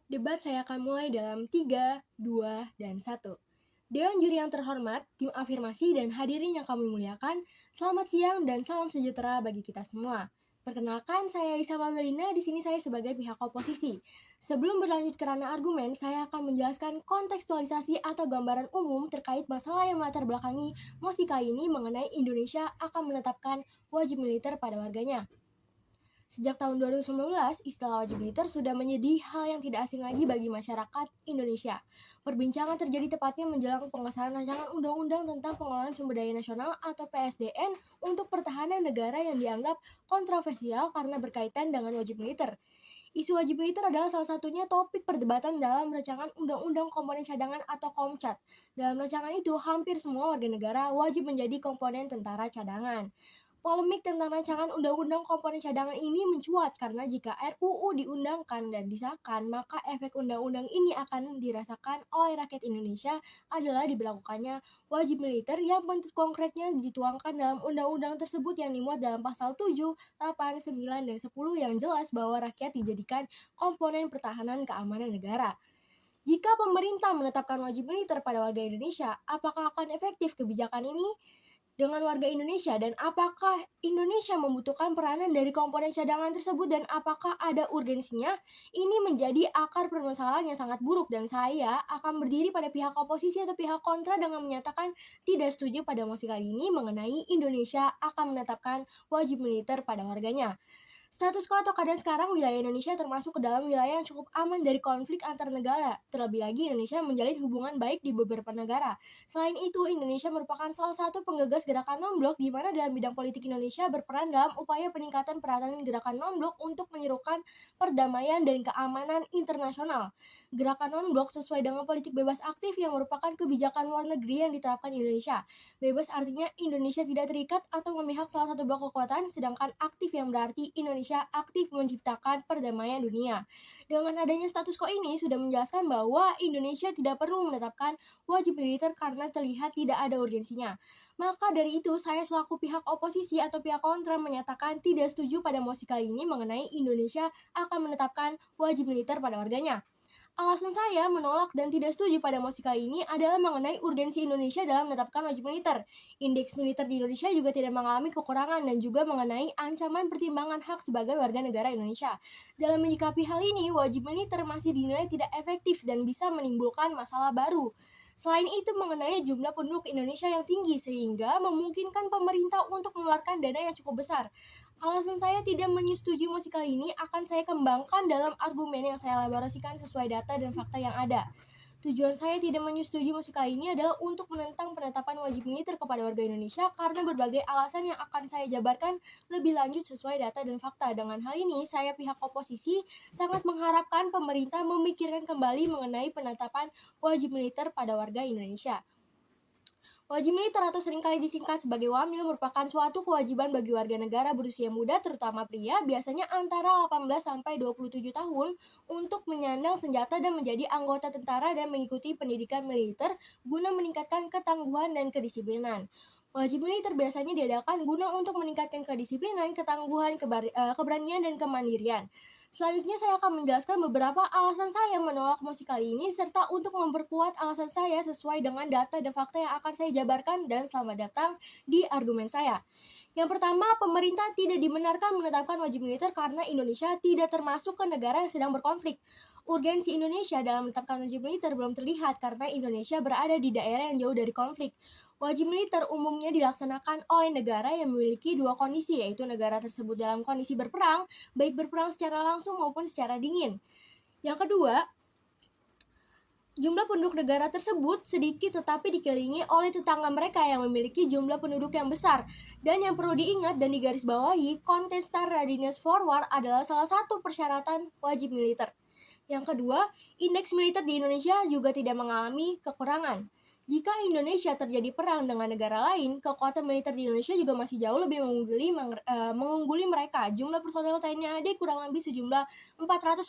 Debat saya akan mulai dalam 3, 2, dan 1. Dewan juri yang terhormat, tim afirmasi dan hadirin yang kami muliakan, selamat siang dan salam sejahtera bagi kita semua. Perkenalkan, saya Isama Melina, di sini saya sebagai pihak oposisi. Sebelum berlanjut ke ranah argumen, saya akan menjelaskan kontekstualisasi atau gambaran umum terkait masalah yang melatar belakangi mosi kali ini mengenai Indonesia akan menetapkan wajib militer pada warganya. Sejak tahun 2019, istilah wajib militer sudah menjadi hal yang tidak asing lagi bagi masyarakat Indonesia. Perbincangan terjadi tepatnya menjelang pengesahan rancangan undang-undang tentang pengelolaan sumber daya nasional atau PSDN untuk pertahanan negara yang dianggap kontroversial karena berkaitan dengan wajib militer. Isu wajib militer adalah salah satunya topik perdebatan dalam rancangan undang-undang komponen cadangan atau KOMCAT. Dalam rancangan itu, hampir semua warga negara wajib menjadi komponen tentara cadangan. Polemik tentang rancangan undang-undang komponen cadangan ini mencuat karena jika RUU diundangkan dan disahkan, maka efek undang-undang ini akan dirasakan oleh rakyat Indonesia adalah diberlakukannya wajib militer yang bentuk konkretnya dituangkan dalam undang-undang tersebut yang dimuat dalam pasal 7, 8, 9, dan 10 yang jelas bahwa rakyat dijadikan komponen pertahanan keamanan negara. Jika pemerintah menetapkan wajib militer pada warga Indonesia, apakah akan efektif kebijakan ini dengan warga Indonesia dan apakah Indonesia membutuhkan peranan dari komponen cadangan tersebut dan apakah ada urgensinya? Ini menjadi akar permasalahan yang sangat buruk dan saya akan berdiri pada pihak oposisi atau pihak kontra dengan menyatakan tidak setuju pada mosi kali ini mengenai Indonesia akan menetapkan wajib militer pada warganya. Status quo atau keadaan sekarang wilayah Indonesia termasuk ke dalam wilayah yang cukup aman dari konflik antar negara. Terlebih lagi Indonesia menjalin hubungan baik di beberapa negara. Selain itu, Indonesia merupakan salah satu penggagas gerakan non-blok di mana dalam bidang politik Indonesia berperan dalam upaya peningkatan peranan gerakan non-blok untuk menyerukan perdamaian dan keamanan internasional. Gerakan non-blok sesuai dengan politik bebas aktif yang merupakan kebijakan luar negeri yang diterapkan Indonesia. Bebas artinya Indonesia tidak terikat atau memihak salah satu blok kekuatan, sedangkan aktif yang berarti Indonesia aktif menciptakan perdamaian dunia. Dengan adanya status quo ini sudah menjelaskan bahwa Indonesia tidak perlu menetapkan wajib militer karena terlihat tidak ada urgensinya. Maka dari itu, saya selaku pihak oposisi atau pihak kontra menyatakan tidak setuju pada mosi kali ini mengenai Indonesia akan menetapkan wajib militer pada warganya. Alasan saya menolak dan tidak setuju pada mosi kali ini adalah mengenai urgensi Indonesia dalam menetapkan wajib militer. Indeks militer di Indonesia juga tidak mengalami kekurangan dan juga mengenai ancaman pertimbangan hak sebagai warga negara Indonesia. Dalam menyikapi hal ini, wajib militer masih dinilai tidak efektif dan bisa menimbulkan masalah baru. Selain itu mengenai jumlah penduduk Indonesia yang tinggi sehingga memungkinkan pemerintah untuk mengeluarkan dana yang cukup besar. Alasan saya tidak menyetujui mosi kali ini akan saya kembangkan dalam argumen yang saya elaborasikan sesuai data dan fakta yang ada. Tujuan saya tidak menyetujui mosi kali ini adalah untuk menentang penetapan wajib militer kepada warga Indonesia karena berbagai alasan yang akan saya jabarkan lebih lanjut sesuai data dan fakta. Dengan hal ini, saya pihak oposisi sangat mengharapkan pemerintah memikirkan kembali mengenai penetapan wajib militer pada warga Indonesia. Wajib militer atau seringkali disingkat sebagai WAMIL merupakan suatu kewajiban bagi warga negara berusia muda terutama pria biasanya antara 18 sampai 27 tahun untuk menyandang senjata dan menjadi anggota tentara dan mengikuti pendidikan militer guna meningkatkan ketangguhan dan kedisiplinan. Wajib militer biasanya diadakan guna untuk meningkatkan kedisiplinan, ketangguhan, keberanian, dan kemandirian. Selanjutnya saya akan menjelaskan beberapa alasan saya menolak mosi kali ini serta untuk memperkuat alasan saya sesuai dengan data dan fakta yang akan saya jabarkan dan selamat datang di argumen saya. Yang pertama, pemerintah tidak dibenarkan menetapkan wajib militer karena Indonesia tidak termasuk ke negara yang sedang berkonflik. Urgensi Indonesia dalam menetapkan wajib militer belum terlihat karena Indonesia berada di daerah yang jauh dari konflik. Wajib militer umumnya dilaksanakan oleh negara yang memiliki dua kondisi, yaitu negara tersebut dalam kondisi berperang, baik berperang secara langsung maupun secara dingin. Yang kedua, jumlah penduduk negara tersebut sedikit tetapi dikelilingi oleh tetangga mereka yang memiliki jumlah penduduk yang besar. Dan yang perlu diingat dan digarisbawahi, contested readiness for war adalah salah satu persyaratan wajib militer. Yang kedua, indeks militer di Indonesia juga tidak mengalami kekurangan. Jika Indonesia terjadi perang dengan negara lain, kekuatan militer di Indonesia juga masih jauh lebih mengungguli mereka. Jumlah personel TNI AD kurang lebih sejumlah 480.000,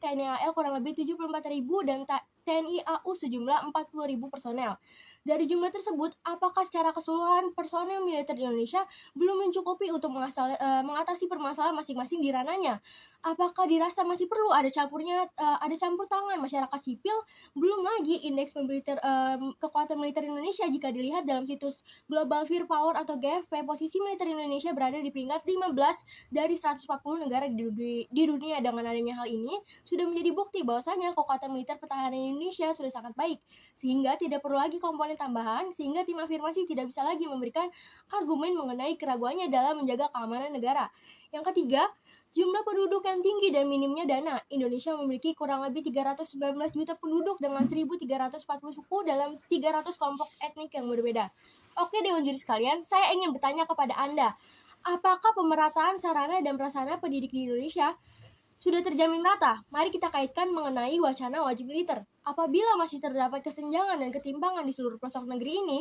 TNI AL kurang lebih 74.000, dan TNI AU sejumlah 40.000 personel. Dari jumlah tersebut, apakah secara keseluruhan personel militer di Indonesia belum mencukupi untuk mengatasi permasalahan masing-masing di ranahnya? Apakah dirasa masih perlu ada campur tangan masyarakat sipil? Belum lagi indeks kekuatan militer Indonesia jika dilihat dalam situs Global Firepower atau GFP, posisi militer Indonesia berada di peringkat 15 dari 140 negara di dunia. Dengan adanya hal ini, sudah menjadi bukti bahwasanya kekuatan militer pertahanan Indonesia sudah sangat baik, sehingga tidak perlu lagi komponen tambahan, sehingga tim afirmasi tidak bisa lagi memberikan argumen mengenai keraguannya dalam menjaga keamanan negara. Yang ketiga, jumlah penduduk yang tinggi dan minimnya dana. Indonesia memiliki kurang lebih 319 juta penduduk dengan 1.340 suku dalam 300 kelompok etnik yang berbeda. Oke Dewan Juri sekalian, saya ingin bertanya kepada Anda, apakah pemerataan sarana dan prasarana pendidik di Indonesia sudah terjamin rata? Mari kita kaitkan mengenai wacana wajib militer. Apabila masih terdapat kesenjangan dan ketimpangan di seluruh pelosok negeri ini,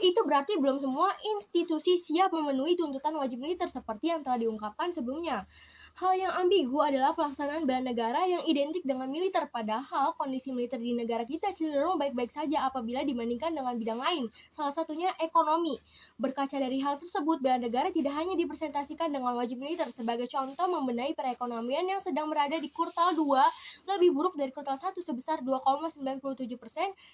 itu berarti belum semua institusi siap memenuhi tuntutan wajib militer seperti yang telah diungkapkan sebelumnya. Hal yang ambigu adalah pelaksanaan bela negara yang identik dengan militer, padahal kondisi militer di negara kita cenderung baik-baik saja apabila dibandingkan dengan bidang lain, salah satunya ekonomi. Berkaca dari hal tersebut, bela negara tidak hanya dipresentasikan dengan wajib militer. Sebagai contoh, membenahi perekonomian yang sedang berada di kuartal 2 lebih buruk dari kuartal 1 sebesar 2,97%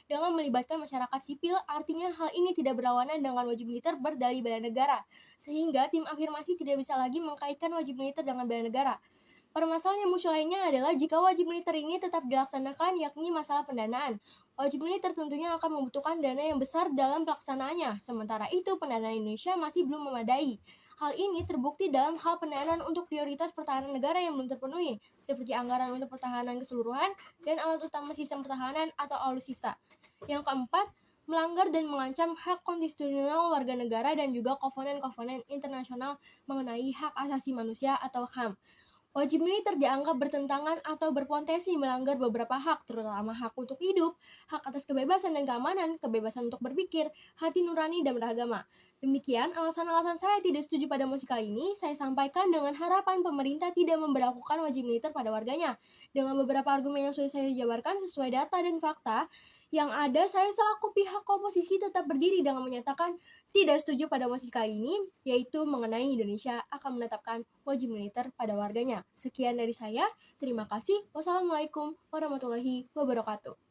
dengan melibatkan masyarakat sipil. Artinya hal ini tidak berlawanan dengan wajib militer berdalih bela negara, sehingga tim afirmasi tidak bisa lagi mengkaitkan wajib militer dengan bela negara. Permasalahan yang muncul lainnya adalah jika wajib militer ini tetap dilaksanakan, yakni masalah pendanaan. Wajib militer tentunya akan membutuhkan dana yang besar dalam pelaksanaannya, sementara itu pendanaan Indonesia masih belum memadai. Hal ini terbukti dalam hal pendanaan untuk prioritas pertahanan negara yang belum terpenuhi, seperti anggaran untuk pertahanan keseluruhan dan alat utama sistem pertahanan atau alutsista. Yang keempat, melanggar dan mengancam hak konstitusional warga negara dan juga kovenan-kovenan internasional mengenai hak asasi manusia atau HAM. Wajib militer dianggap bertentangan atau berpotensi melanggar beberapa hak, terutama hak untuk hidup, hak atas kebebasan dan keamanan, kebebasan untuk berpikir, hati nurani, dan beragama. Demikian alasan-alasan saya tidak setuju pada mosi kali ini. Saya sampaikan dengan harapan pemerintah tidak memberlakukan wajib militer pada warganya. Dengan beberapa argumen yang sudah saya jabarkan sesuai data dan fakta yang ada, saya selaku pihak oposisi tetap berdiri dengan menyatakan tidak setuju pada mosi kali ini, yaitu mengenai Indonesia akan menetapkan wajib militer pada warganya. Sekian dari saya, terima kasih. Wassalamualaikum warahmatullahi wabarakatuh.